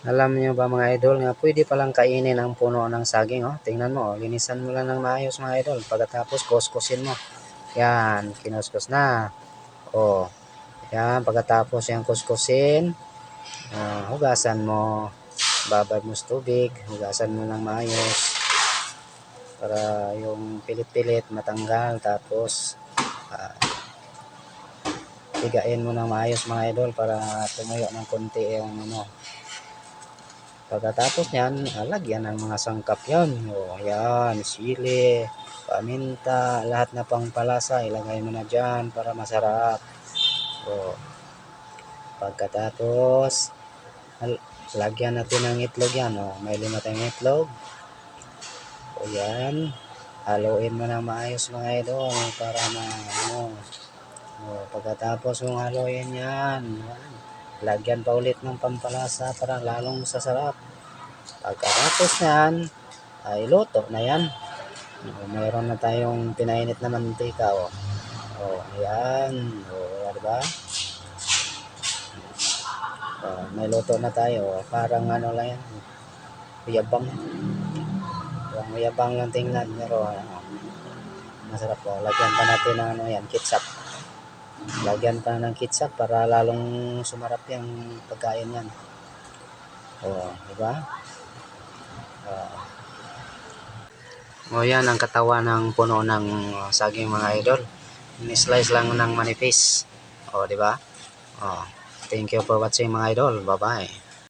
Alam niyo ba mga idol nga pwede palang kainin ang puno ng saging, oh. Tingnan mo, oh. Linisan mo lang ng maayos mga idol. Pagkatapos kuskusin mo. Yan, kinuskus na. Oh. Yan, pagkatapos yung kuskusin, hugasan mo. Babad mo sa tubig, hugasan mo ng maayos para yung pilit-pilit matanggal. Tapos higain mo ng maayos mga idol para tumuyo ng konti yung ano. Pagkatapos nyan, lagyan ng mga sangkap yan. O, yan, sili, paminta, lahat na pang palasa, ilagay mo na dyan para masarap. O, pagkatapos, lagyan natin ng itlog yan. O, may 5 tayong itlog. O, yan. Haluin mo ng maayos mga idol para pagkatapos mong haluin yan, lagyan pa ulit ng pampalasa para lalong sasarap. Pagkatapos yan, ay luto na yan. Mayroon na tayong pinainit na mantika. Ayan. Diba? May luto na tayo. Parang ano lang yan. Uyabang. Uyabang lang tingnan. Pero masarap po. Lagyan pa natin ng yan, ketchup. Lagyan pa ng ketchup para lalong sumarap yung pagkain yan. Diba? Yan ang katawan ng puno ng saging mga idol. Ni-slice lang ng manipis. Diba? Thank you for watching mga idol. Bye-bye.